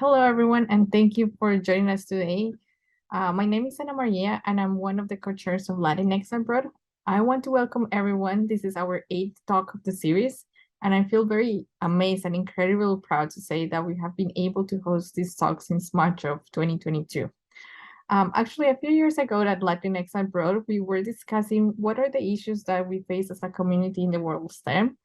Hello, everyone, and thank you for joining us today. My name is Ana Maria, and I'm one of the co-chairs of LatinX Abroad. I want to welcome everyone. This is our 8th talk of the series, and I feel very amazed and incredibly proud to say that we have been able to host this talk since March of 2022. Actually, a few years ago at LatinX Abroad, we were discussing what are the issues that we face as a community in the world of STEM.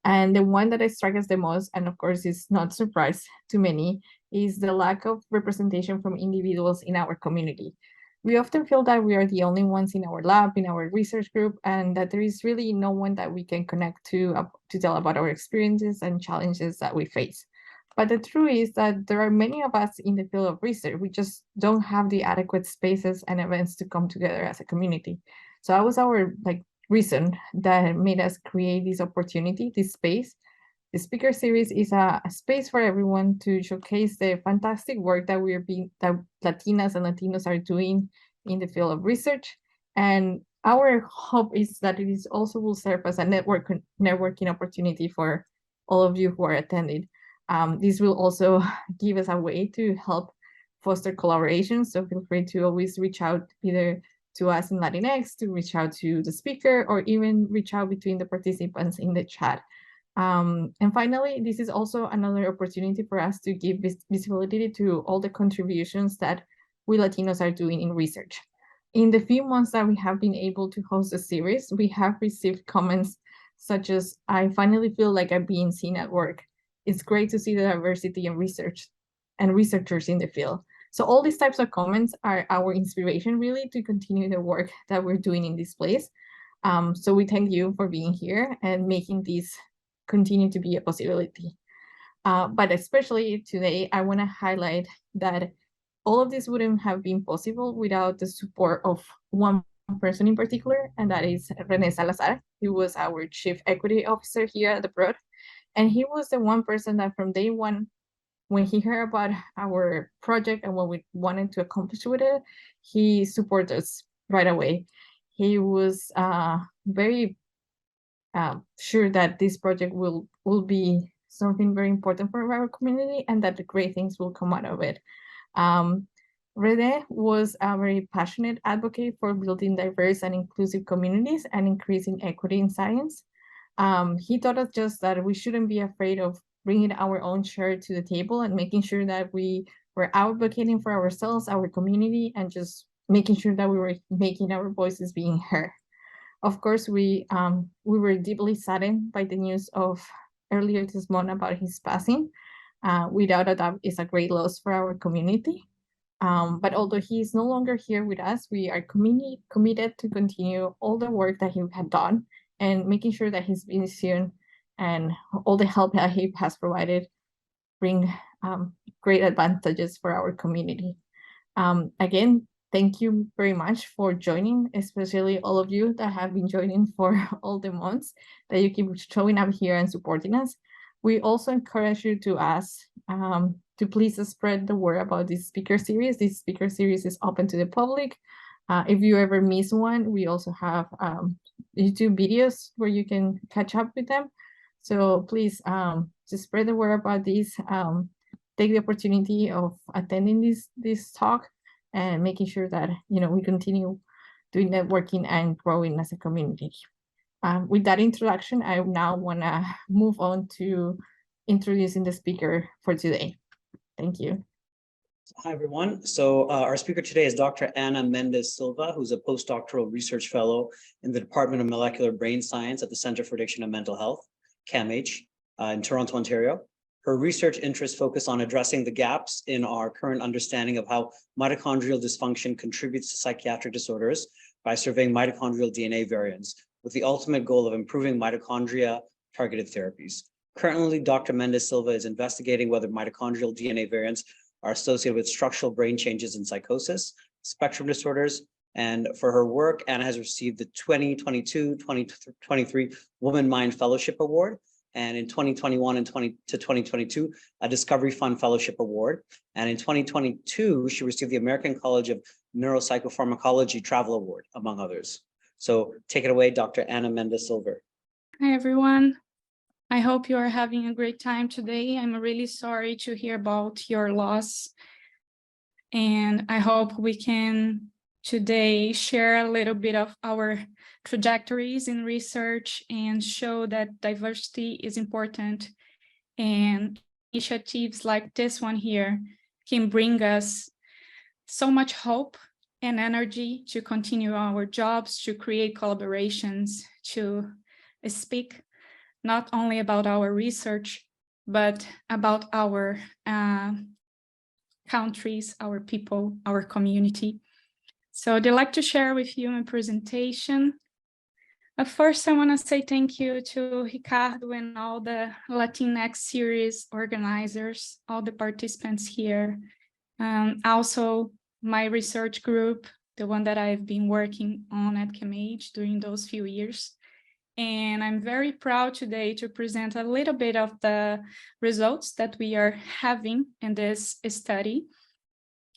And the one that strikes us the most, and of course is not a surprise to many, is the lack of representation from individuals in our community. We often feel that we are the only ones in our lab, in our research group, and that there is really no one that we can connect to tell about our experiences and challenges that we face. But the truth is that there are many of us in the field of research. We just don't have the adequate spaces and events to come together as a community. So that was our reason that made us create this opportunity, this space. The speaker series is a space for everyone to showcase the fantastic work that that Latinas and Latinos are doing in the field of research. And our hope is that it is also will serve as a networking opportunity for all of you who are attending. This will also give us a way to help foster collaboration. So feel free to always reach out either to us in LatinX, to reach out to the speaker, or even reach out between the participants in the chat. And finally, this is also another opportunity for us to give visibility to all the contributions that we Latinos are doing in research. In the few months that we have been able to host the series, we have received comments such as, I finally feel like I'm being seen at work. It's great to see the diversity in research and researchers in the field. So all these types of comments are our inspiration really to continue the work that we're doing in this place. So we thank you for being here and making this continue to be a possibility. But especially today, I want to highlight that all of this wouldn't have been possible without the support of one person in particular, and that is Rene Salazar, who was our Chief Equity Officer here at the Broad. And he was the one person that from day one, when he heard about our project and what we wanted to accomplish with it, he supported us right away. He was very sure that this project will be something very important for our community and that the great things will come out of it. Rene was a very passionate advocate for building diverse and inclusive communities and increasing equity in science. He taught us just that we shouldn't be afraid of bringing our own share to the table and making sure that we were advocating for ourselves, our community, and just making sure that we were making our voices being heard. Of course, we were deeply saddened by the news of earlier this month about his passing. Without a doubt, it's a great loss for our community. But although he is no longer here with us, we are committed to continue all the work that he had done and making sure that his vision and all the help that he has provided bring great advantages for our community. Again, thank you very much for joining, especially all of you that have been joining for all the months that you keep showing up here and supporting us. We also encourage you to ask to please spread the word about this speaker series. This speaker series is open to the public. If you ever miss one, we also have YouTube videos where you can catch up with them. So please just spread the word about this. Take the opportunity of attending this talk and making sure that we continue doing networking and growing as a community. With that introduction, I now want to move on to introducing the speaker for today. Thank you. Hi, everyone. So our speaker today is Dr. Ana Mendes-Silva, who's a postdoctoral research fellow in the Department of Molecular Brain Science at the Center for Addiction and Mental Health, CAMH, in Toronto, Ontario. Her research interests focus on addressing the gaps in our current understanding of how mitochondrial dysfunction contributes to psychiatric disorders by surveying mitochondrial DNA variants, with the ultimate goal of improving mitochondria-targeted therapies. Currently, Dr. Mendes-Silva is investigating whether mitochondrial DNA variants are associated with structural brain changes in psychosis, spectrum disorders, and for her work, Ana has received the 2022-2023 Womenmind Fellowship Award, and in 2021 and 2022, a Discovery Fund Fellowship Award. And in 2022, she received the American College of Neuropsychopharmacology Travel Award, among others. So take it away, Dr. Ana Mendes-Silva. Hi, everyone. I hope you are having a great time today. I'm really sorry to hear about your loss. And I hope we can today share a little bit of our trajectories in research and show that diversity is important. And initiatives like this one here can bring us so much hope and energy to continue our jobs, to create collaborations, to speak not only about our research, but about our countries, our people, our community. So I'd like to share with you my presentation. First, I want to say thank you to Ricardo and all the LatinX series organizers, all the participants here. Also, my research group, the one that I've been working on at CAMH during those few years. And I'm very proud today to present a little bit of the results that we are having in this study.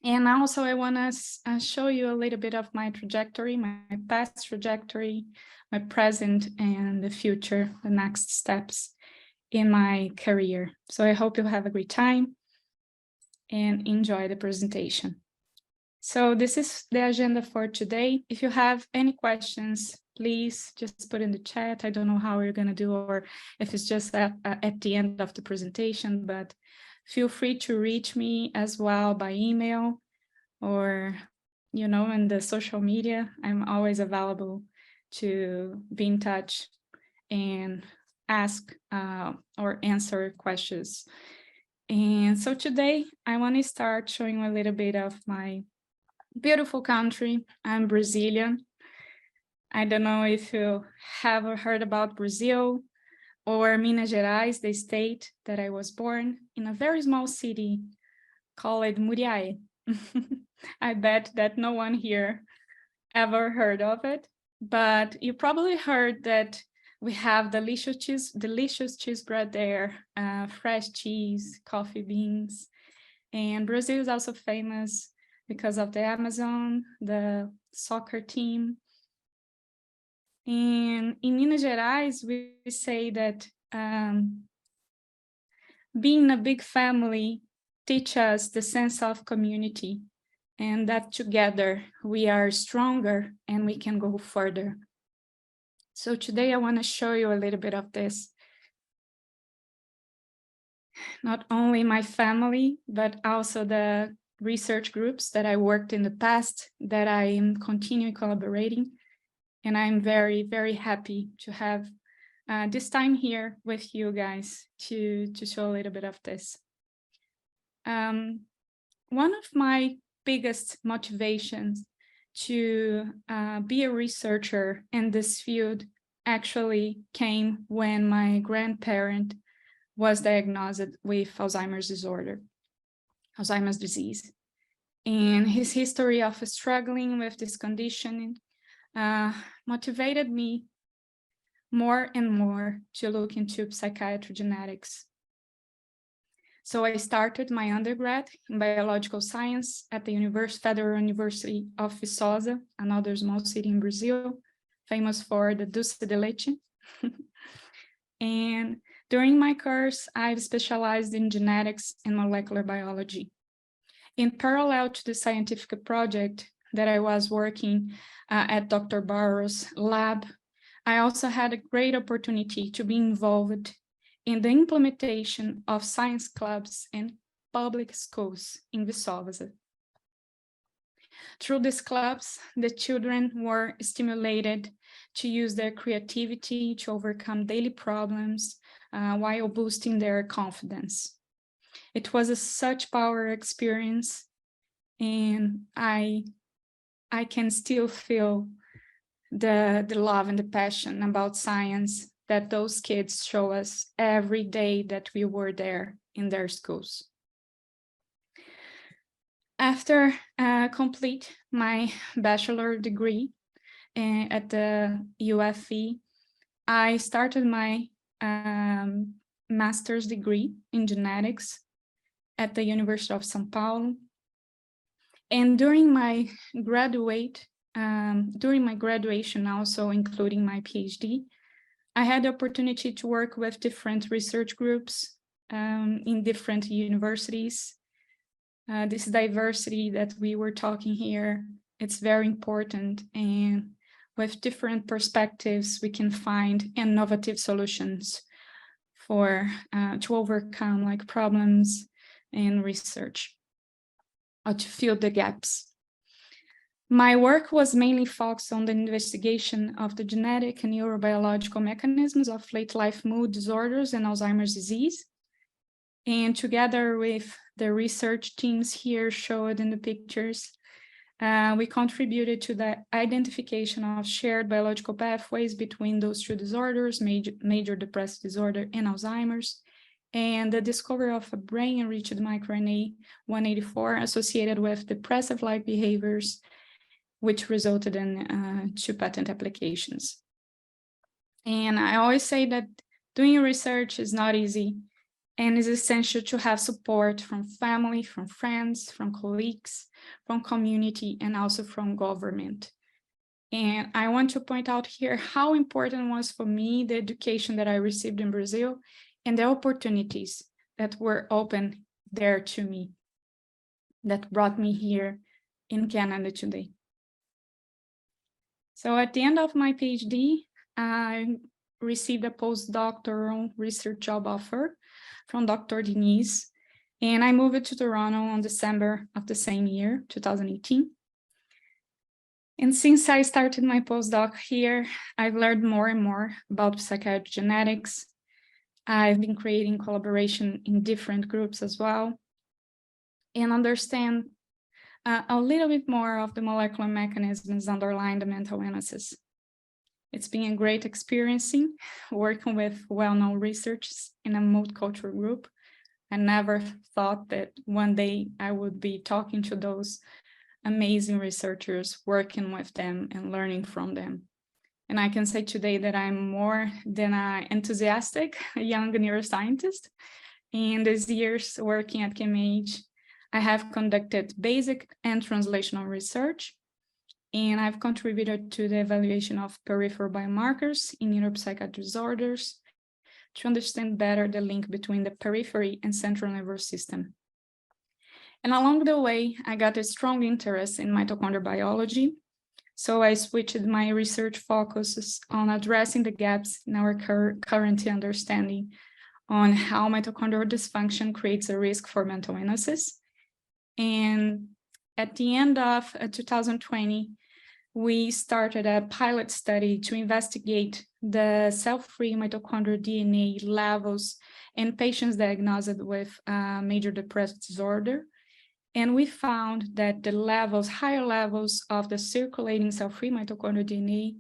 And also I want to show you a little bit of my trajectory, my past trajectory, my present and the future, the next steps in my career. So I hope you'll have a great time and enjoy the presentation. So this is the agenda for today. If you have any questions, please just put in the chat. I don't know how we're going to do, or if it's just at the end of the presentation, but feel free to reach me as well by email or, you know, in the social media. I'm always available to be in touch and ask or answer questions. And so today I want to start showing you a little bit of my beautiful country. I'm Brazilian. I don't know if you have heard about Brazil or Minas Gerais, the state that I was born in, a very small city called Muriaé. I bet that no one here ever heard of it, but you probably heard that we have delicious cheese bread there, fresh cheese, coffee beans, and Brazil is also famous because of the Amazon, the soccer team. And in Minas Gerais, we say that being a big family teaches us the sense of community, and that together we are stronger and we can go further. So today I want to show you a little bit of this. Not only my family, but also the research groups that I worked in the past that I am continuing collaborating. And I'm very, very happy to have this time here with you guys to show a little bit of this. One of my biggest motivations to be a researcher in this field actually came when my grandparent was diagnosed with Alzheimer's disease. And his history of struggling with this condition motivated me more and more to look into psychiatric genetics. So I started my undergrad in biological science at the Federal University of Viçosa, another small city in Brazil, famous for the dulce de leite. And during my course, I've specialized in genetics and molecular biology. In parallel to the scientific project that I was working at Dr. Barros' lab, I also had a great opportunity to be involved in the implementation of science clubs and public schools in Viçosa. Through these clubs, the children were stimulated to use their creativity to overcome daily problems while boosting their confidence. It was such powerful experience, and I can still feel the love and the passion about science that those kids show us every day that we were there in their schools. After complete my bachelor degree at the UFE, I started my master's degree in genetics at the University of São Paulo. And during my graduation, also including my PhD, I had the opportunity to work with different research groups in different universities. This diversity that we were talking here, it's very important, and with different perspectives, we can find innovative solutions for to overcome like problems in research or to fill the gaps. My work was mainly focused on the investigation of the genetic and neurobiological mechanisms of late life mood disorders and Alzheimer's disease. And together with the research teams here showed in the pictures, we contributed to the identification of shared biological pathways between those two disorders, major depressive disorder and Alzheimer's, and the discovery of a brain-enriched microRNA 184 associated with depressive-like behaviors, which resulted in 2 patent applications. And I always say that doing research is not easy, and it's essential to have support from family, from friends, from colleagues, from community, and also from government. And I want to point out here how important was for me the education that I received in Brazil and the opportunities that were open there to me that brought me here in Canada today. So at the end of my PhD, I received a postdoctoral research job offer from Dr. Denise, and I moved to Toronto on December of the same year, 2018. And since I started my postdoc here, I've learned more and more about psychiatric genetics. I've been creating collaboration in different groups as well, and understand a little bit more of the molecular mechanisms underlying the mental illnesses. It's been a great experience working with well-known researchers in a multicultural group. I never thought that one day I would be talking to those amazing researchers, working with them and learning from them. And I can say today that I'm more than an enthusiastic young neuroscientist. In these years working at CAMH, I have conducted basic and translational research, and I've contributed to the evaluation of peripheral biomarkers in neuropsychiatric disorders to understand better the link between the periphery and central nervous system. And along the way, I got a strong interest in mitochondrial biology, so I switched my research focuses on addressing the gaps in our current understanding on how mitochondrial dysfunction creates a risk for mental illnesses. And at the end of 2020, we started a pilot study to investigate the cell-free mitochondrial DNA levels in patients diagnosed with major depressive disorder. And we found that the levels, higher levels of the circulating cell-free mitochondrial DNA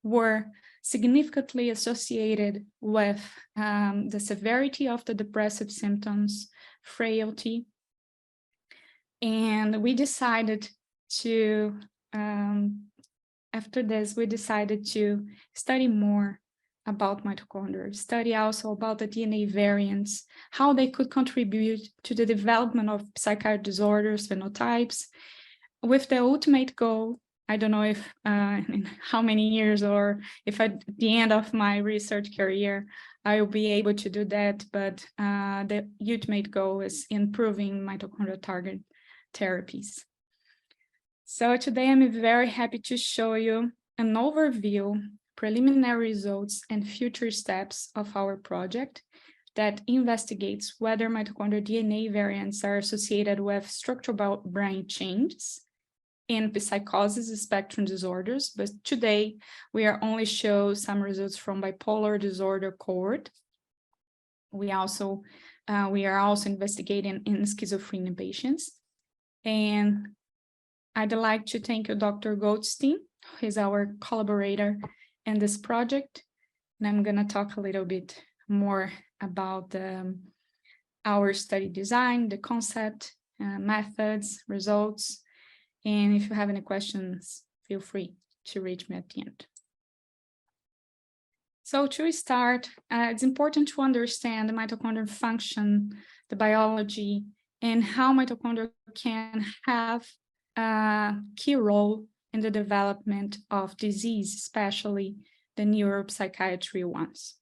were significantly associated with the severity of the depressive symptoms, frailty. And we decided to, after this, we decided to study more about mitochondria, study also about the DNA variants, how they could contribute to the development of psychiatric disorders, phenotypes, with the ultimate goal. I don't know if in how many years or if at the end of my research career, I will be able to do that, but the ultimate goal is improving mitochondria-targeted therapies. So today I'm very happy to show you an overview, preliminary results, and future steps of our project that investigates whether mitochondrial DNA variants are associated with structural brain changes in psychosis spectrum disorders. But today we are only show some results from bipolar disorder cohort. We are also investigating in schizophrenia patients. And I'd like to thank you, Dr. Goldstein, who is our collaborator in this project. And I'm going to talk a little bit more about our study design, the concept, methods, results. And if you have any questions, feel free to reach me at the end. So to start, it's important to understand the mitochondrial function, the biology, and how mitochondria can have a key role in the development of disease, especially the neuropsychiatry ones.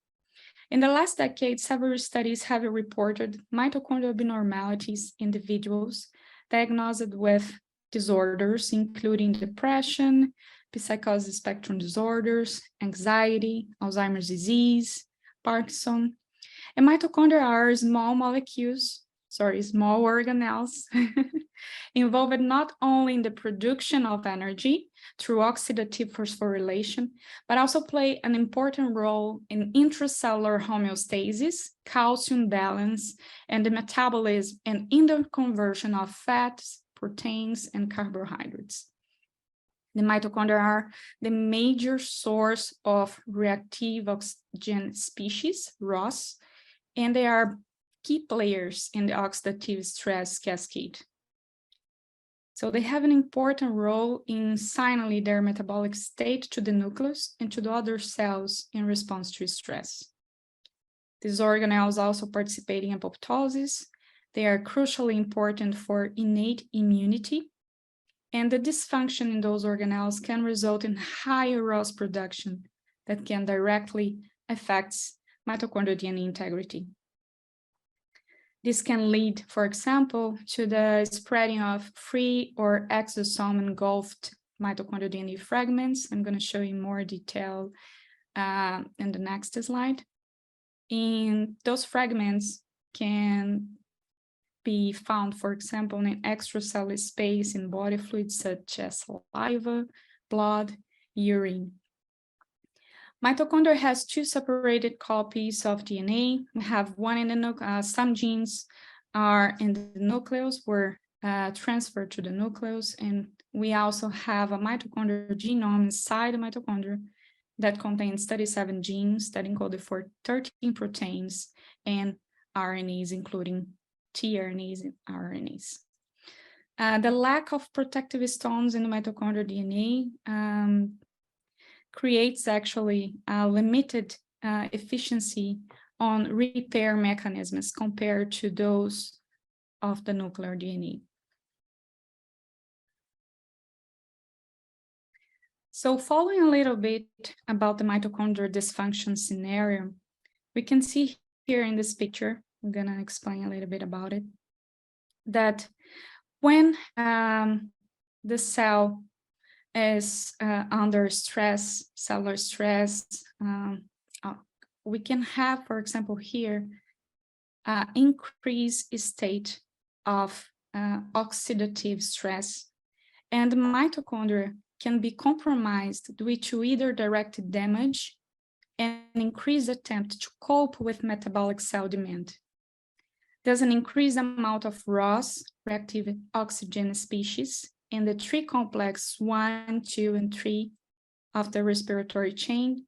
In the last decade, several studies have reported mitochondrial abnormalities in individuals diagnosed with disorders, including depression, psychosis spectrum disorders, anxiety, Alzheimer's disease, Parkinson. And mitochondria are small organelles involved not only in the production of energy through oxidative phosphorylation, but also play an important role in intracellular homeostasis, calcium balance, and the metabolism and in the conversion of fats, proteins, and carbohydrates. The mitochondria are the major source of reactive oxygen species, ROS, and they are key players in the oxidative stress cascade. So they have an important role in signaling their metabolic state to the nucleus and to the other cells in response to stress. These organelles also participate in apoptosis. They are crucially important for innate immunity, and the dysfunction in those organelles can result in higher ROS production that can directly affect mitochondrial DNA integrity. This can lead, for example, to the spreading of free or exosome engulfed mitochondrial DNA fragments. I'm going to show you more detail in the next slide. And those fragments can be found, for example, in extracellular space in body fluids such as saliva, blood, urine. Mitochondria has two separated copies of DNA. We have one in the nucleus. Some genes are in the nucleus, were transferred to the nucleus, and we also have a mitochondrial genome inside the mitochondria that contains 37 genes that encode for 13 proteins and RNAs, including tRNAs and RNAs. The lack of protective stones in the mitochondrial DNA creates actually a limited efficiency on repair mechanisms compared to those of the nuclear DNA. So following a little bit about the mitochondrial dysfunction scenario, we can see here in this picture, I'm gonna explain a little bit about it, that when the cell is under stress, cellular stress, we can have, for example, here, increased state of oxidative stress, and the mitochondria can be compromised due to either direct damage and increased attempt to cope with metabolic cell demand. There's an increased amount of ROS, reactive oxygen species, in the 3 complex 1, 2, and 3 of the respiratory chain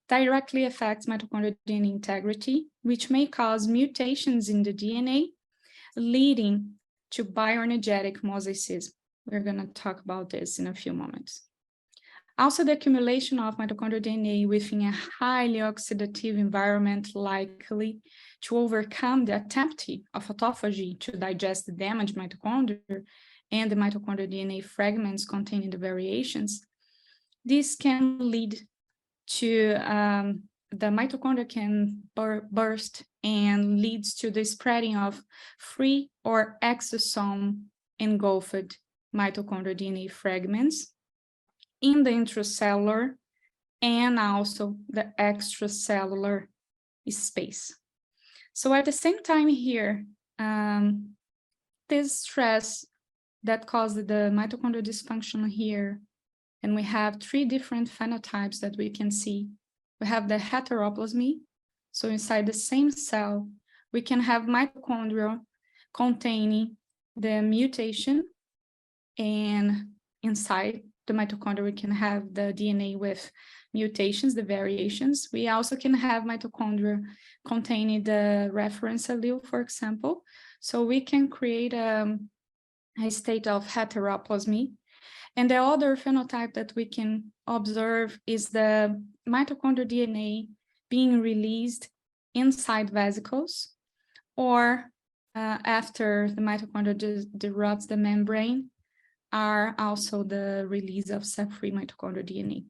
directly affects mitochondrial DNA integrity, which may cause mutations in the DNA, leading to bioenergetic mosaicism. We're going to talk about this in a few moments. Also, the accumulation of mitochondrial DNA within a highly oxidative environment likely to overcome the attempt of autophagy to digest the damaged mitochondria and the mitochondrial DNA fragments containing the variations. This can lead to the mitochondria can burst and leads to the spreading of free or exosome engulfed mitochondrial DNA fragments in the intracellular and also the extracellular space. So at the same time here, this stress that caused the mitochondrial dysfunction here, and we have 3 different phenotypes that we can see. We have the heteroplasmy, so inside the same cell, we can have mitochondria containing the mutation, and inside the mitochondria, we can have the DNA with mutations, the variations. We also can have mitochondria containing the reference allele, for example. So we can create a state of heteroplasmy. And the other phenotype that we can observe is the mitochondrial DNA being released inside vesicles, or after the mitochondria disrupts the membrane, are also the release of cell-free mitochondrial DNA.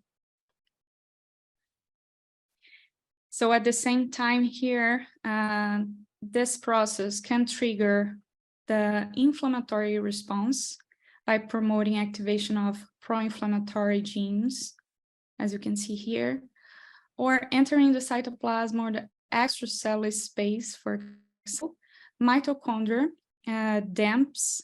So at the same time here, this process can trigger the inflammatory response by promoting activation of pro-inflammatory genes, as you can see here, or entering the cytoplasm or the extracellular space. For example, mitochondria damps,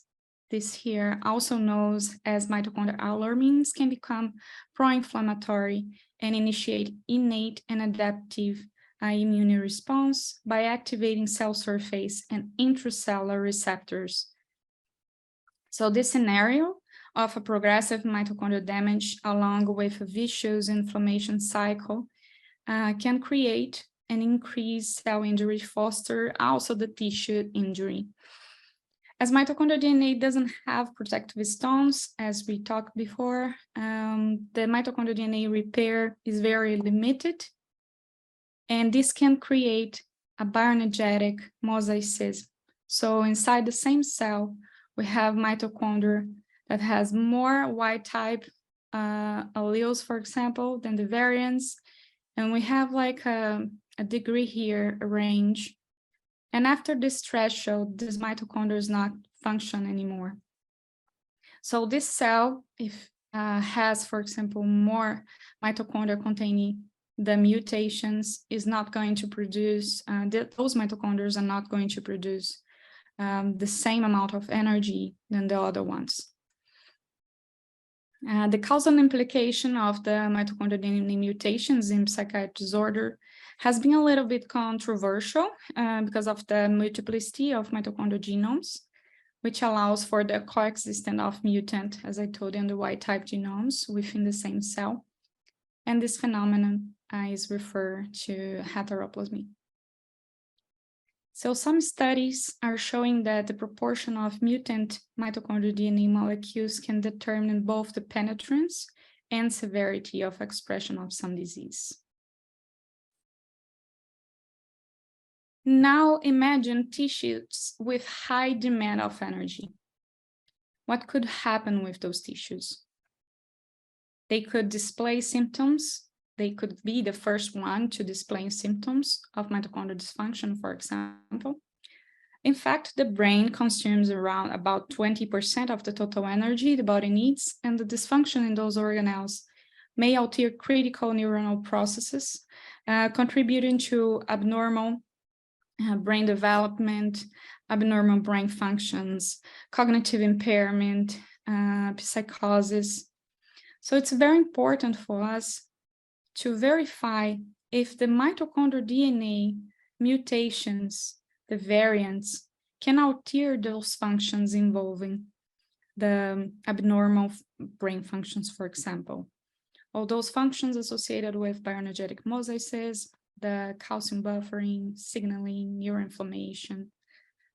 this here, also known as mitochondrial alarmins, can become pro-inflammatory and initiate innate and adaptive immune response by activating cell surface and intracellular receptors. So this scenario of a progressive mitochondrial damage along with a vicious inflammation cycle can create an increased cell injury, foster also the tissue injury. As mitochondrial DNA doesn't have protective stones, as we talked before, the mitochondrial DNA repair is very limited, and this can create a bioenergetic mosaicism. So inside the same cell, we have mitochondria that has more Y-type alleles, for example, than the variants, and we have like a degree here, a range. And after this threshold, this mitochondria does not function anymore. So this cell, if has, for example, more mitochondria containing the mutations, is not going to produce, those mitochondria are not going to produce the same amount of energy than the other ones. The causal implication of the mitochondrial DNA mutations in psychiatric disorder has been a little bit controversial because of the multiplicity of mitochondrial genomes, which allows for the coexistence of mutant, as I told you, in the Y-type genomes within the same cell. And this phenomenon is referred to heteroplasmy. So some studies are showing that the proportion of mutant mitochondrial DNA molecules can determine both the penetrance and severity of expression of some disease. Now imagine tissues with high demand of energy. What could happen with those tissues? They could display symptoms. They could be the first one to display symptoms of mitochondrial dysfunction, for example. In fact, the brain consumes around about 20% of the total energy the body needs, and the dysfunction in those organelles may alter critical neuronal processes, contributing to abnormal brain development, abnormal brain functions, cognitive impairment, psychosis. So it's very important for us to verify if the mitochondrial DNA mutations, the variants, can alter those functions involving the abnormal brain functions, for example. All those functions associated with bioenergetic mosaicism, the calcium buffering, signaling, neuroinflammation.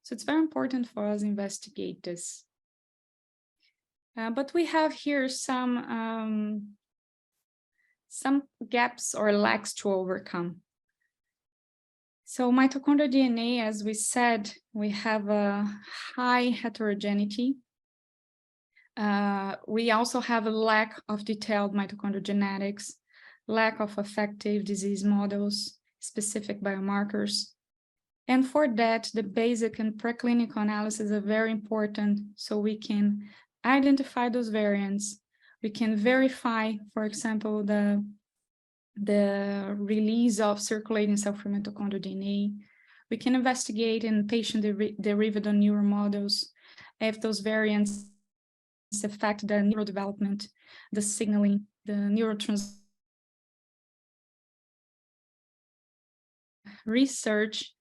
So it's very important for us to investigate this. But we have here some gaps or lacks to overcome. So mitochondrial DNA, as we said, we have a high heterogeneity. We also have a lack of detailed mitochondrial genetics, lack of effective disease models, specific biomarkers. And for that, the basic and preclinical analysis are very important so we can identify those variants. We can verify, for example, the release of circulating cell-free mitochondrial DNA. We can investigate in patient-derived neural models if those variants affect the neurodevelopment, the signaling, the neurotransmission. Research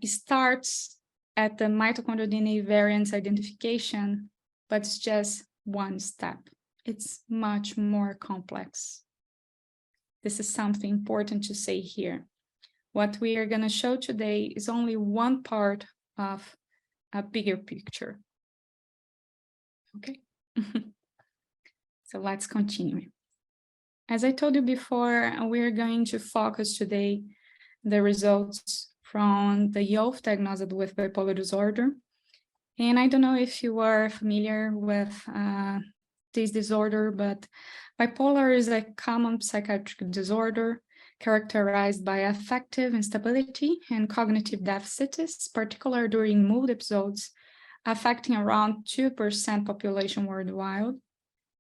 starts at the mitochondrial DNA variants identification, but it's just one step. It's much more complex. This is something important to say here. What we are going to show today is only one part of a bigger picture. Okay, so let's continue. As I told you before, we're going to focus today the results from the youth diagnosed with bipolar disorder. And I don't know if you are familiar with this disorder, but bipolar is a common psychiatric disorder characterized by affective instability and cognitive deficits, particularly during mood episodes, affecting around 2% population worldwide.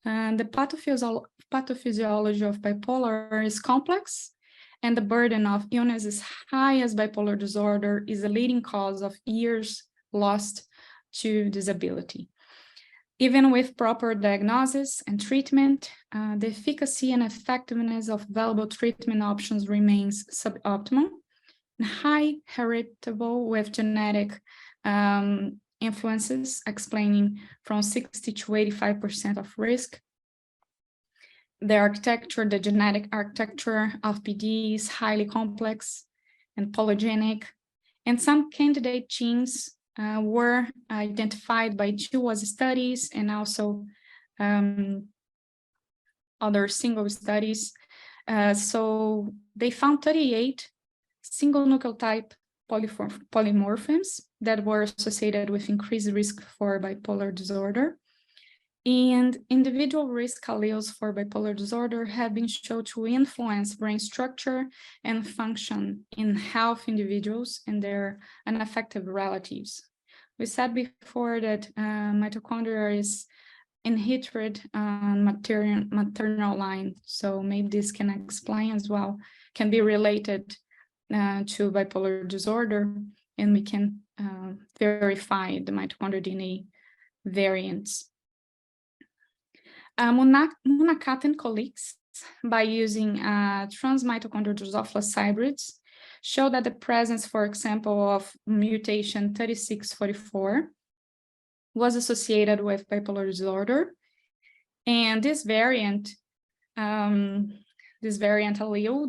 And the pathophysiology of bipolar is complex, and the burden of illness is high, as bipolar disorder is a leading cause of years lost to disability. Even with proper diagnosis and treatment, the efficacy and effectiveness of available treatment options remains suboptimal and high heritable with genetic influences, explaining from 60 to 85% of risk. The genetic architecture of PD is highly complex and polygenic, and some candidate genes were identified by two studies and also other single studies. So they found 38 single nucleotide polymorphisms that were associated with increased risk for bipolar disorder. And individual risk alleles for bipolar disorder have been shown to influence brain structure and function in healthy individuals and their unaffected relatives. We said before that mitochondria is inherited on maternal line, so maybe this can explain as well, can be related to bipolar disorder, and we can verify the mitochondrial DNA variants. Munakata and colleagues, by using transmitochondrial Drosophila hybrids, show that the presence, for example, of mutation 3644 was associated with bipolar disorder, and this variant allele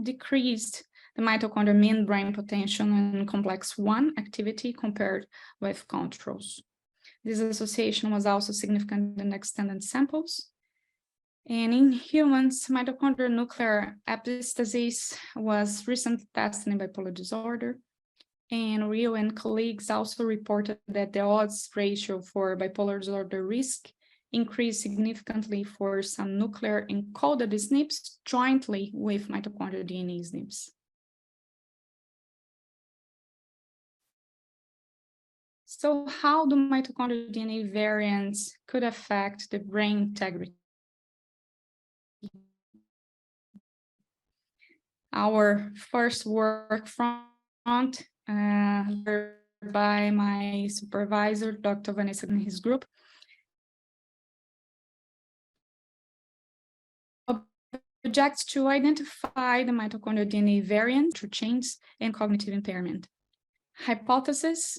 decreased the mitochondrial mean brain potential and complex 1 activity compared with controls. This association was also significant in extended samples. And in humans, mitochondrial nuclear epistasis was recently tested in bipolar disorder. And Rio and colleagues also reported that the odds ratio for bipolar disorder risk increased significantly for some nuclear encoded SNPs jointly with mitochondrial DNA SNPs. So how do mitochondrial DNA variants could affect the brain integrity? Our first work front by my supervisor, Dr. Vanessa, and his group, objects to identify the mitochondrial DNA variant through change and cognitive impairment. Hypothesis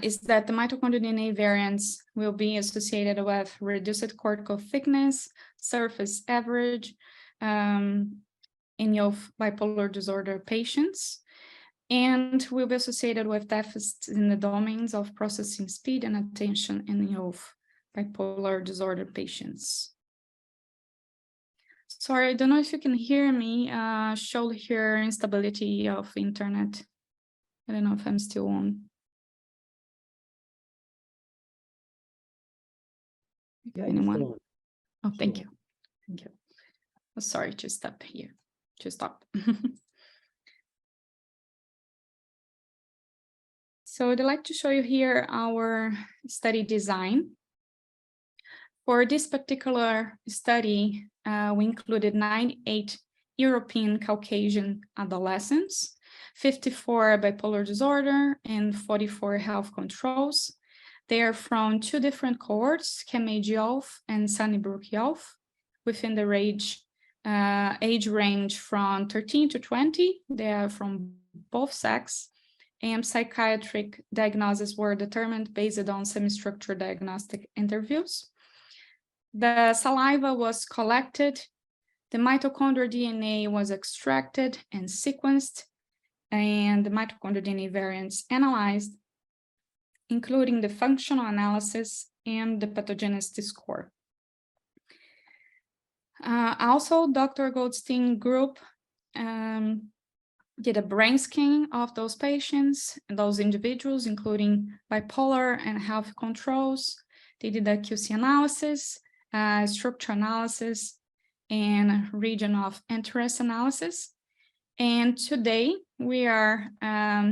is that the mitochondrial DNA variants will be associated with reduced cortical thickness, surface average, in youth bipolar disorder patients, and will be associated with deficits in the domains of processing speed and attention in youth bipolar disorder patients. Sorry, I don't know if you can hear me. Show here instability of internet. I don't know if I'm still on. Yeah, anyone? Oh, thank you. Thank you. Oh, sorry to stop here. To stop. So I'd like to show you here our study design. For this particular study, we included 98 European Caucasian adolescents, 54 bipolar disorder, and 44 health controls. They are from two different cohorts, CAMH youth and Sunnybrook youth, within the age range from 13 to 20. They are from both sexes, and psychiatric diagnoses were determined based on semi-structured diagnostic interviews. The saliva was collected, the mitochondrial DNA was extracted and sequenced, and the mitochondrial DNA variants analyzed, including the functional analysis and the pathogenicity score. Also, Dr. Goldstein group did a brain scan of those patients and those individuals, including bipolar and health controls. They did a QC analysis, structure analysis, and region of interest analysis. And today we are,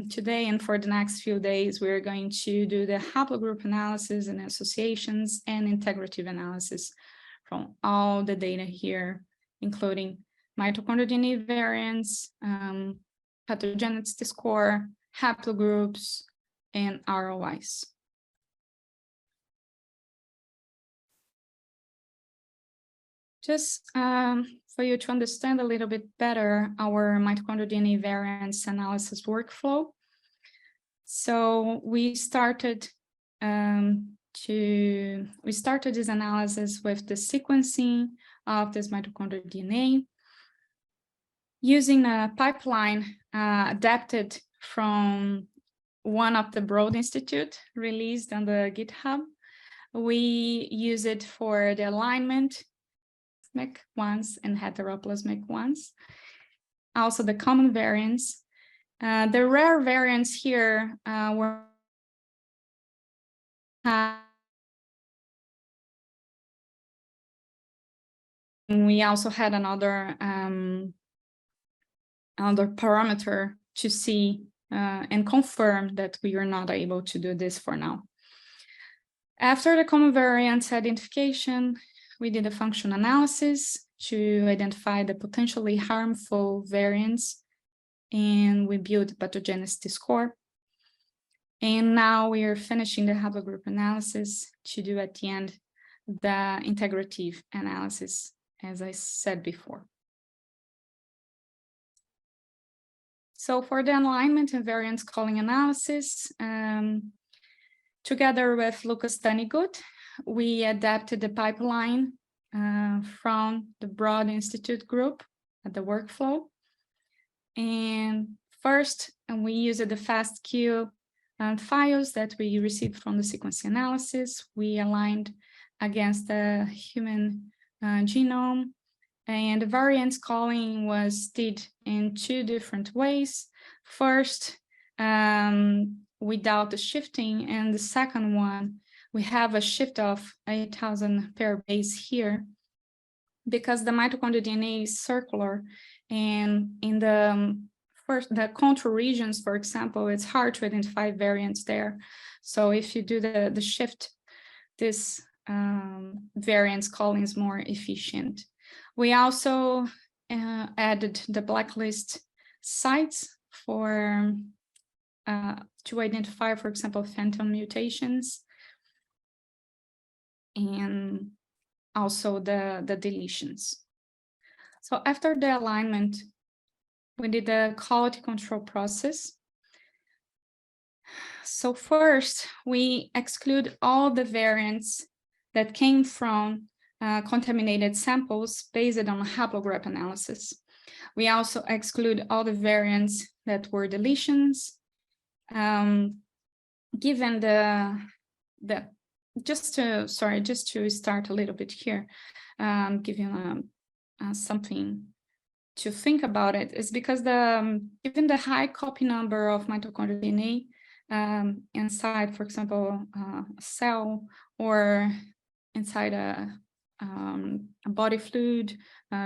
today and for the next few days, we're going to do the haplogroup analysis and associations and integrative analysis from all the data here, including mitochondrial DNA variants, pathogenicity score, haplogroups, and ROIs. Just for you to understand a little bit better our mitochondrial DNA variants analysis workflow. So we started this analysis with the sequencing of this mitochondrial DNA using a pipeline adapted from one of the Broad Institute released on the GitHub. We use it for the alignment ones and heteroplasmic ones. Also the common variants. The rare variants here were we also had another parameter to see and confirm that we are not able to do this for now. After the common variants identification, we did a function analysis to identify the potentially harmful variants, and we built pathogenicity score. And now we are finishing the haplogroup analysis to do at the end the integrative analysis, as I said before. So for the alignment and variance calling analysis, together with Lucas Tanigut, we adapted the pipeline from the Broad Institute group at the workflow. And first, we used the FASTQ files that we received from the sequencing analysis. We aligned against the human genome, and the variance calling was did in two different ways. First, without the shifting, and the second one, we have a shift of 8,000 pair base here because the mitochondrial DNA is circular, and in the control regions, for example, it's hard to identify variants there. So if you do the shift, this variance calling is more efficient. We also added the blacklist sites for to identify, for example, phantom mutations, and also the deletions. So after the alignment, we did the quality control process. So first, we exclude all the variants that came from contaminated samples based on haplogroup analysis. We also exclude all the variants that were deletions, given just to start a little bit here, give you something to think about it, is because given the high copy number of mitochondrial DNA inside, for example, a cell or inside a body fluid,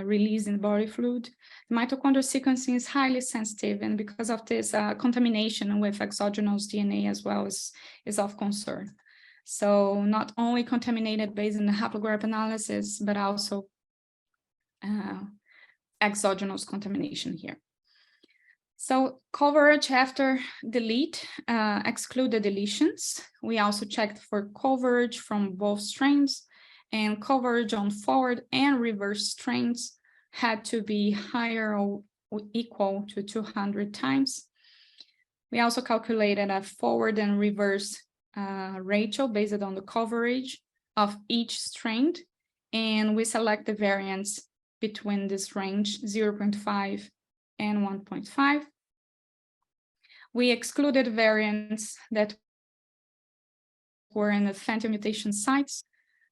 release in body fluid, mitochondrial sequencing is highly sensitive, and because of this, contamination with exogenous DNA as well is of concern. So not only contaminated based on the haplogroup analysis, but also exogenous contamination here. So coverage after delete, exclude the deletions. We also checked for coverage from both strains, and coverage on forward and reverse strains had to be higher or equal to 200 times. We also calculated a forward and reverse ratio based on the coverage of each strain, and we select the variance between this range 0.5 and 1.5. We excluded variants that were in the phantom mutation sites.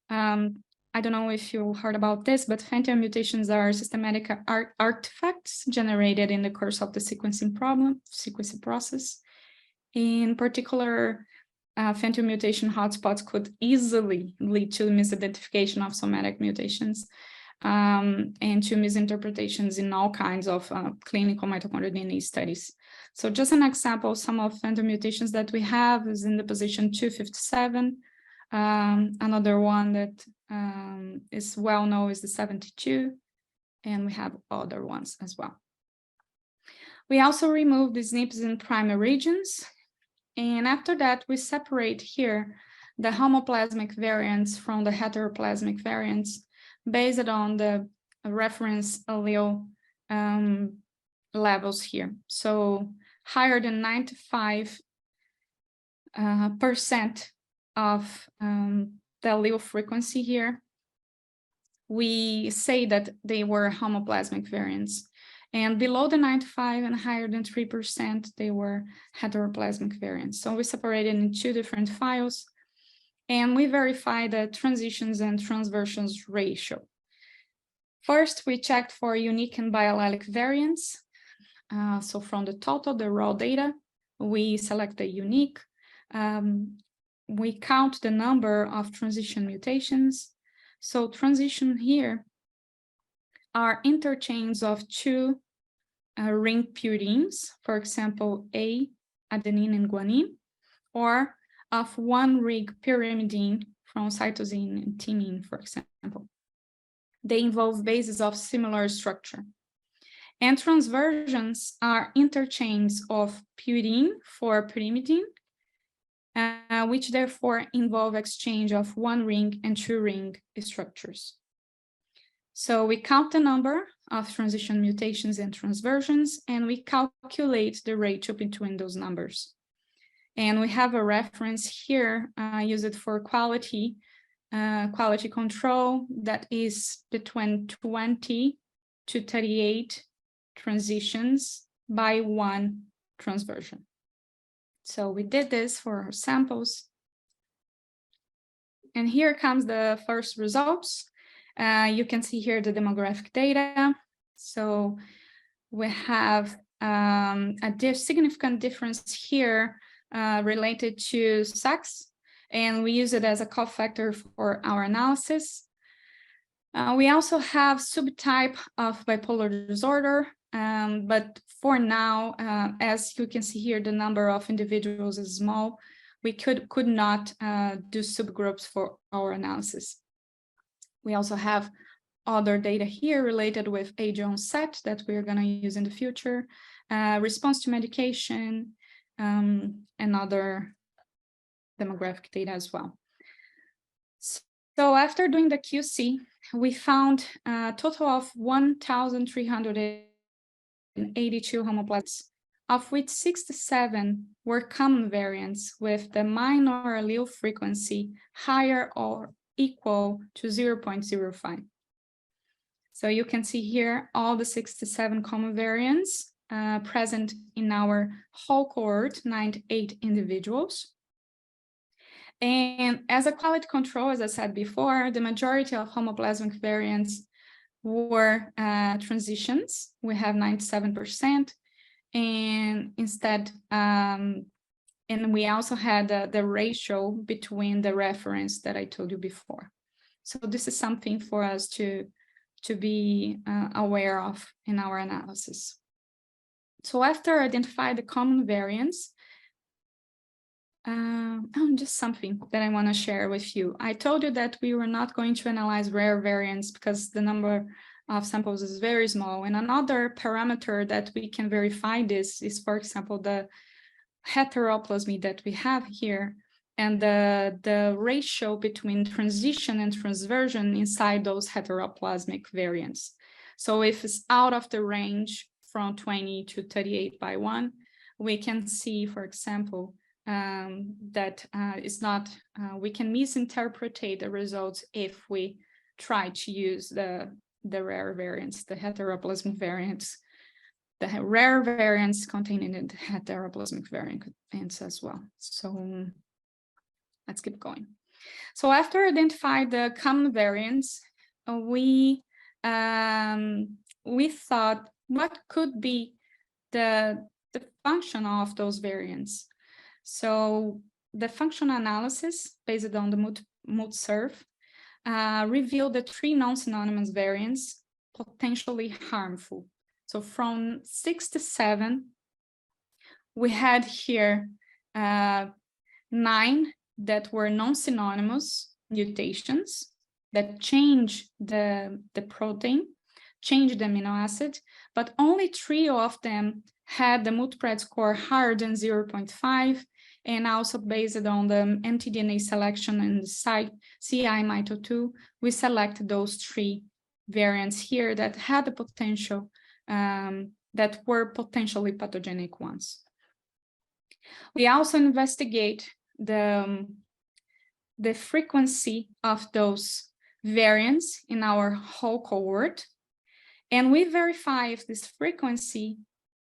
I don't know if you heard about this, but phantom mutations are systematic artifacts generated in the course of the sequencing process. In particular, phantom mutation hotspots could easily lead to misidentification of somatic mutations. and to misinterpretations in all kinds of clinical mitochondrial DNA studies. So just an example, some of the mutations that we have is in the position 257. Another one that is well known is the 72, and we have other ones as well. We also remove the SNPs in primary regions, and after that we separate here the homoplasmic variants from the heteroplasmic variants based on the reference allele levels here. So higher than 95% of the allele frequency here, we say that they were homoplasmic variants. And below the 95 and higher than 3%, they were heteroplasmic variants. So we separated in two different files, and we verify the transitions and transversions ratio. First, we checked for unique and biallelic variants. So from the total, the raw data, we select the unique. We count the number of transition mutations. So transition here are interchanges of two ring purines, for example, A, adenine and guanine, or of one ring pyrimidine from cytosine and thymine, for example. They involve bases of similar structure. And transversions are interchanges of purine for pyrimidine, which therefore involve exchange of one ring and two ring structures. So we count the number of transition mutations and transversions, and we calculate the ratio between those numbers. And we have a reference here used for quality control that is between 20 to 38 transitions by one transversion. So we did this for our samples. And here comes the first results. You can see here the demographic data. So we have a significant difference here related to sex, and we use it as a cofactor for our analysis. We also have subtype of bipolar disorder, but for now, as you can see here, the number of individuals is small. We could not do subgroups for our analysis. We also have other data here related with age onset that we're going to use in the future, response to medication, and other demographic data as well. So after doing the QC, we found a total of 1,382 homoplasms, of which 67 were common variants with the minor allele frequency higher or equal to 0.05. So you can see here all the 67 common variants present in our whole cohort, 98 individuals. And as a quality control, as I said before, the majority of homoplasmic variants were transitions. We have 97%, and instead, and we also had the ratio between the reference that I told you before. So this is something for us to be aware of in our analysis. So after identifying the common variants, just something that I want to share with you. I told you that we were not going to analyze rare variants because the number of samples is very small. And another parameter that we can verify this is, for example, the heteroplasmy that we have here and the ratio between transition and transversion inside those heteroplasmic variants. So if it's out of the range from 20 to 38 by 1, we can see, for example, that it's not, we can misinterpret the results if we try to use the rare variants, the heteroplasmic variants, the rare variants containing the heteroplasmic variants as well. So let's keep going. So after identifying the common variants, we thought what could be the function of those variants. So the functional analysis based on the mtSERV revealed the 3 non-synonymous variants potentially harmful. So from 6 to 7, we had here 9 that were non-synonymous mutations that change the protein, change the amino acid, but only 3 of them had the multipred score higher than 0.5, and also based on the mtDNA selection and the CI-MITO2, we selected those 3 variants here that had the potential, that were potentially pathogenic ones. We also investigate the frequency of those variants in our whole cohort, and we verify if this frequency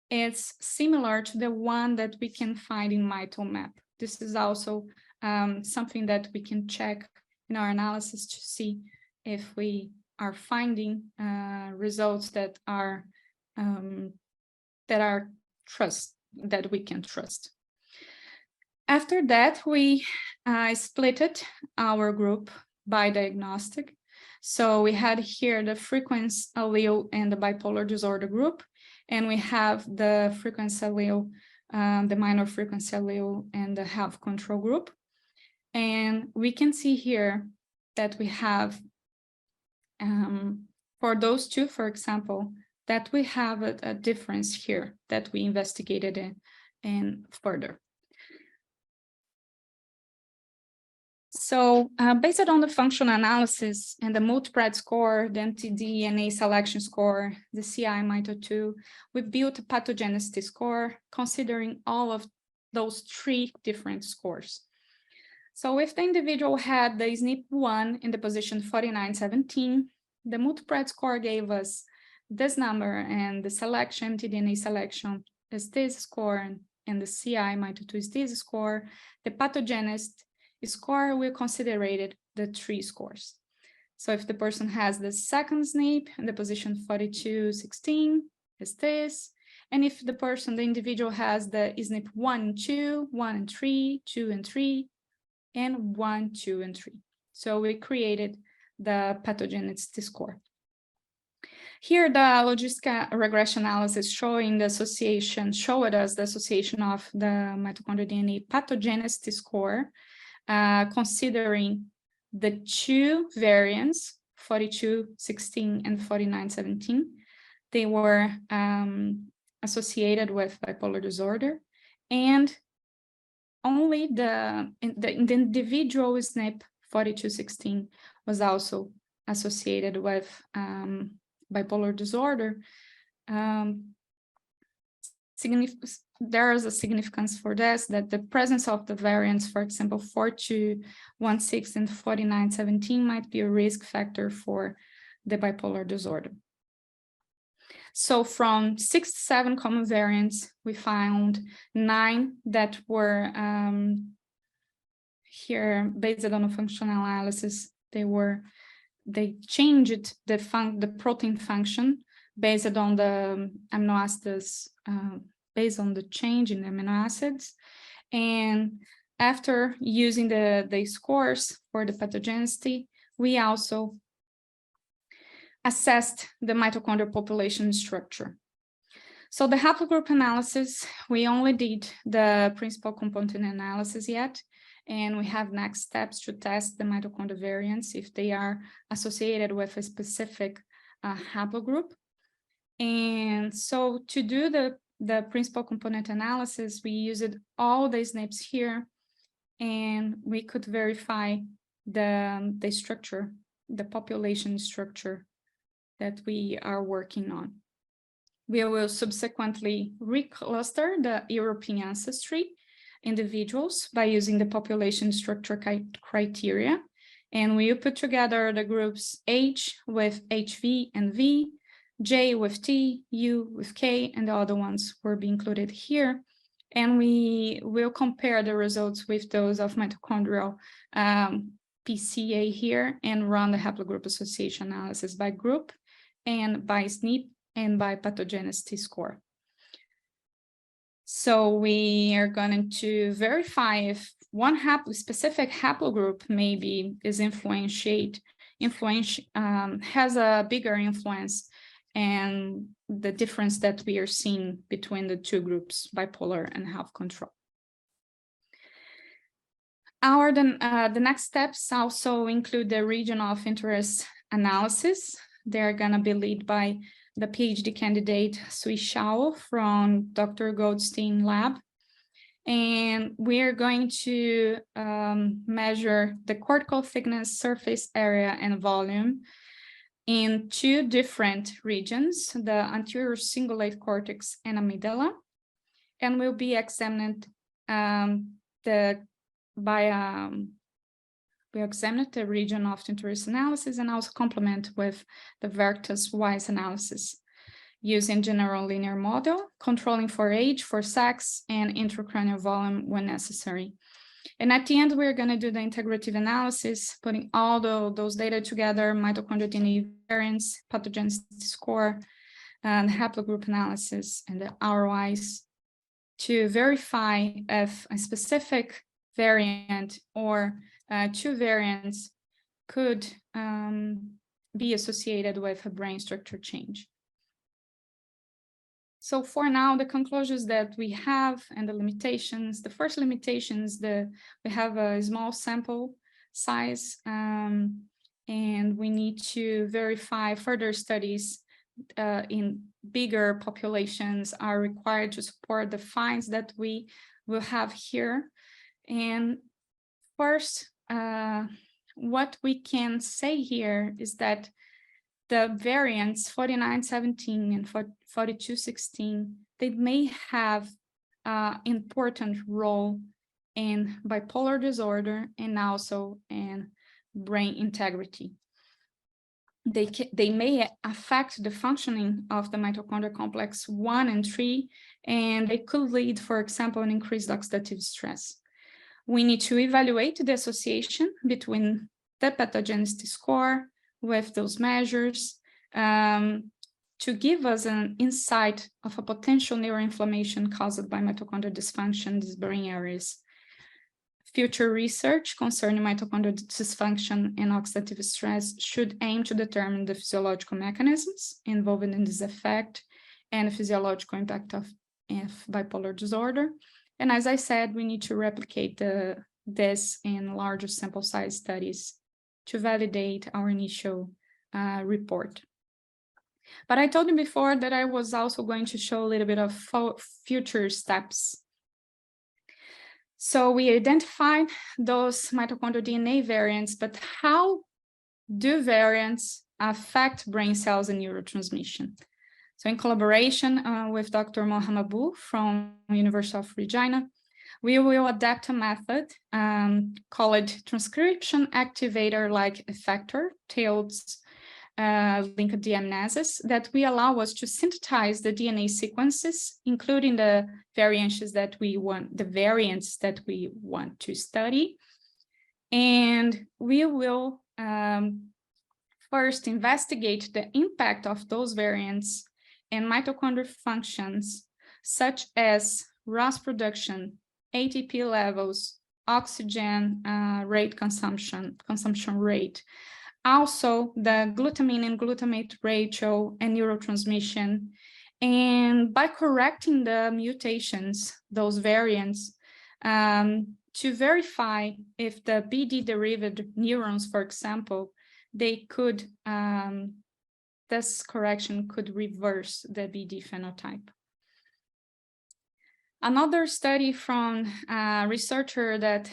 is similar to the one that we can find in MitoMap. This is also something that we can check in our analysis to see if we are finding results that we can trust. After that, we splitted our group by diagnostic. So we had here the frequency allele and the bipolar disorder group, and we have the frequency allele, the minor frequency allele, and the health control group. And we can see here that we have, for those 2, for example, that we have a difference here that we investigated in further. So based on the functional analysis and the multipred score, the mtDNA selection score, the CI-MITO2, we built a pathogenicity score considering all of those 3 different scores. So if the individual had the SNP1 in the position 4917, the multipred score gave us this number, and the selection, mtDNA selection, is this score, and the CI-MITO2 is this score. The pathogenicity score will consider the 3 scores. So if the person has the second SNP in the position 4216, is this. And if the individual has the SNP 1 and 2, 1 and 3, 2 and 3, and 1, 2, and 3. So we created the pathogenicity score. Here, the logistic regression analysis showed us the association of the mitochondrial DNA pathogenicity score, considering the 2 variants, 4216 and 4917. They were associated with bipolar disorder, and only the individual SNP 4216 was also associated with bipolar disorder. There is a significance for this, that the presence of the variants, for example, 4216 and 4917, might be a risk factor for the bipolar disorder. So from 6 to 7 common variants, we found 9 that were here based on a functional analysis. They changed the protein function based on the amino acids, based on the change in the amino acids. And after using the scores for the pathogenicity, we also assessed the mitochondrial population structure. So the haplogroup analysis, we only did the principal component analysis yet, and we have next steps to test the mitochondrial variants if they are associated with a specific haplogroup. And so to do the principal component analysis, we used all the SNPs here, and we could verify the structure, the population structure that we are working on. We will subsequently recluster the European ancestry individuals by using the population structure criteria, and we will put together the groups H with HV and V, J with T, U with K, and the other ones will be included here. And we will compare the results with those of mitochondrial PCA here and run the haplogroup association analysis by group and by SNP and by pathogenicity score. So we are going to verify if one specific haplogroup maybe is influentiate has a bigger influence and the difference that we are seeing between the two groups, bipolar and health control. The next steps also include the region of interest analysis. They're going to be led by the PhD candidate Sui Shao from Dr. Goldstein lab. And we're going to measure the cortical thickness, surface area, and volume in two different regions, the anterior cingulate cortex and amygdala. And we'll be examined we examined the region of interest analysis and also complement with the Vertas-Weiss analysis using general linear model, controlling for age, for sex, and intracranial volume when necessary. And at the end, we're going to do the integrative analysis, putting all those data together, mitochondrial DNA variants, pathogenicity score, and haplogroup analysis, and the ROIs to verify if a specific variant or two variants could be associated with a brain structure change. So for now, the conclusions that we have and the limitations, the first limitation is we have a small sample size and we need to verify further studies in bigger populations are required to support the finds that we will have here. And first, what we can say here is that the variants 4917 and 4216, they may have an important role in bipolar disorder and also in brain integrity. They may affect the functioning of the mitochondrial complex 1 and 3, and they could lead, for example, an increased oxidative stress. We need to evaluate the association between the pathogenicity score with those measures to give us an insight of a potential neuroinflammation caused by mitochondrial dysfunction in these brain areas. Future research concerning mitochondrial dysfunction and oxidative stress should aim to determine the physiological mechanisms involved in this effect and the physiological impact of bipolar disorder. And as I said, we need to replicate this in larger sample size studies to validate our initial report. But I told you before that I was also going to show a little bit of future steps. So we identified those mitochondrial DNA variants, but how do variants affect brain cells and neurotransmission? So in collaboration with Dr. Mohamabou from University of Regina, we will adapt a method called transcription activator-like effector, TAILS linked deaminases, that will allow us to synthesize the DNA sequences, including the variants that we want to study. And we will first investigate the impact of those variants in mitochondrial functions, such as ROS production, ATP levels, oxygen rate consumption rate, also the glutamine and glutamate ratio and neurotransmission. And by correcting the mutations, those variants, to verify if the BD-derived neurons, for example, they could, this correction could reverse the BD phenotype. Another study from a researcher that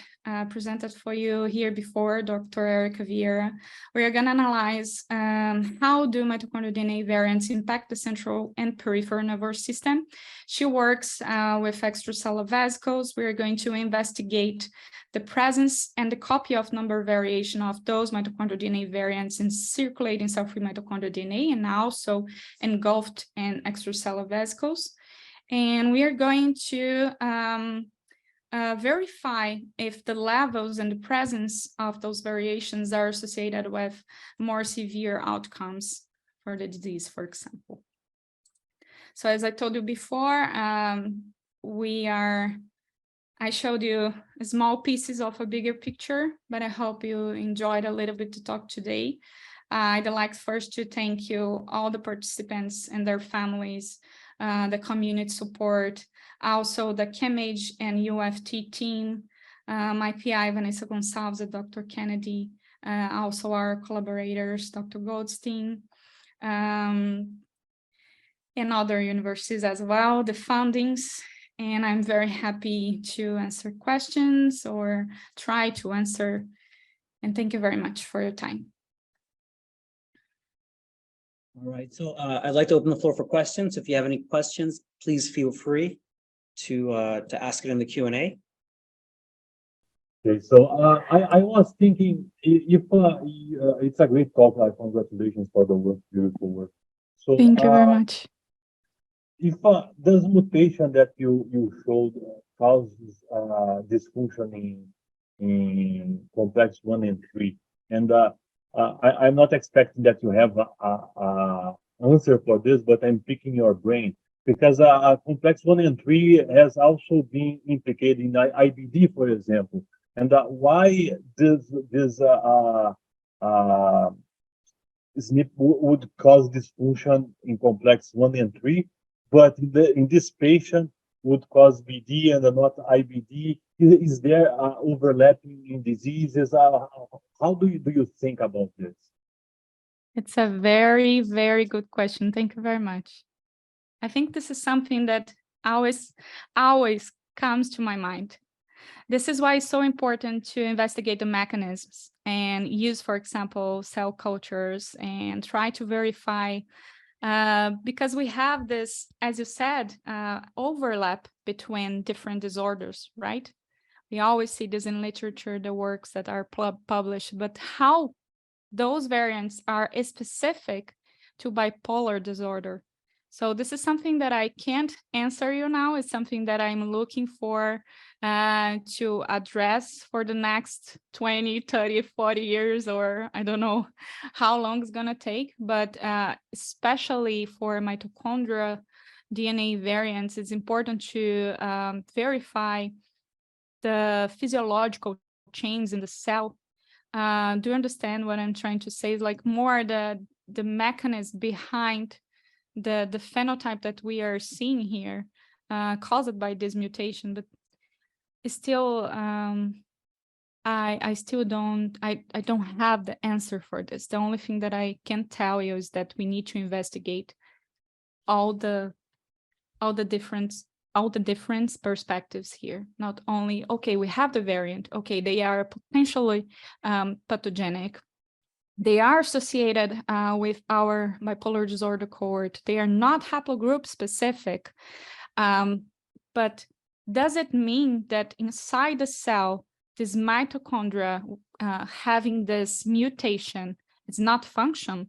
presented for you here before, Dr. Erica Vieira, we are going to analyze how do mitochondrial DNA variants impact the central and peripheral nervous system. She works with extracellular vesicles. We are going to investigate the presence and the copy of number variation of those mitochondrial DNA variants in circulating cell-free mitochondrial DNA and also engulfed in extracellular vesicles. And we are going to verify if the levels and the presence of those variations are associated with more severe outcomes for the disease, for example. So as I told you before, we are I showed you small pieces of a bigger picture, but I hope you enjoyed a little bit to talk today. I'd like first to thank you, all the participants and their families, the community support, also the CAMH and UFT team, my PI, Vanessa Gonçalves, and Dr. Kennedy, also our collaborators, Dr. Goldstein, and other universities as well, the fundings. And I'm very happy to answer questions or try to answer. And thank you very much for your time. All right, so I'd like to open the floor for questions. If you have any questions, please feel free to ask it in the Q&A. Okay, so I was thinking if it's a great talk, congratulations for the work, beautiful work. So Thank you very much. If this mutation that you showed causes dysfunction in complex 1 and 3, and I'm not expecting that you have a answer for this, but I'm picking your brain because complex 1 and 3 has also been implicated in IBD, for example. And why this SNP would cause dysfunction in complex 1 and 3, but in this patient would cause BD and not IBD? Is there overlapping in diseases? How do you think about this? It's a very, very good question. Thank you very much. I think this is something that always comes to my mind. This is why it's so important to investigate the mechanisms and use, for example, cell cultures and try to verify, because we have this, as you said, overlap between different disorders, right? We always see this in literature, the works that are published, but how those variants are specific to bipolar disorder. So this is something that I can't answer you now. It's something that I'm looking for to address for the next 20, 30, 40 years, or I don't know how long it's going to take. But especially for mitochondria DNA variants, it's important to verify the physiological change in the cell. Do you understand what I'm trying to say? Like more the mechanism behind the phenotype that we are seeing here caused by this mutation, but still I still don't have the answer for this. The only thing that I can tell you is that we need to investigate all the different perspectives here. Not only, okay, we have the variant, okay, they are potentially pathogenic. They are associated with our bipolar disorder cohort. They are not haplogroup specific, but does it mean that inside the cell, this mitochondria having this mutation is not functional?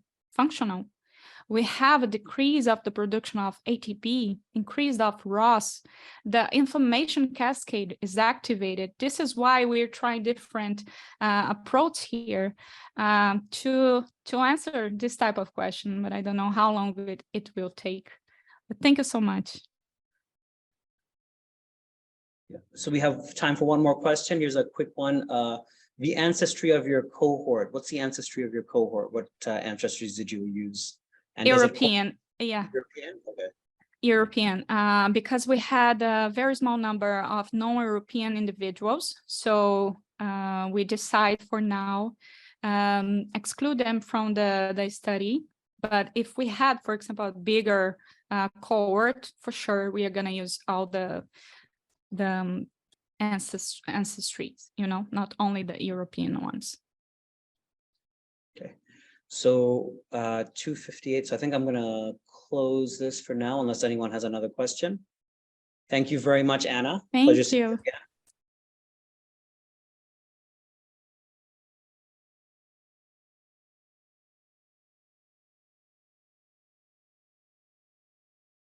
We have a decrease of the production of ATP, increase of ROS, the inflammation cascade is activated. This is why we're trying different approach here to answer this type of question, but I don't know how long it will take. But thank you so much. Yeah. So we have time for one more question. Here's a quick one. The ancestry of your cohort. What's the ancestry of your cohort? What ancestries did you use? And European, yeah. European, okay. European, because we had a very small number of non-European individuals. So we decide for now, exclude them from the study. But if we had, for example, a bigger cohort, for sure, we are going to use all the ancestries, you know, not only the European ones. Okay. So 2:58. So I think I'm going to close this for now, unless anyone has another question. Thank you very much, Anna. Thank Pleasure seeing you. again.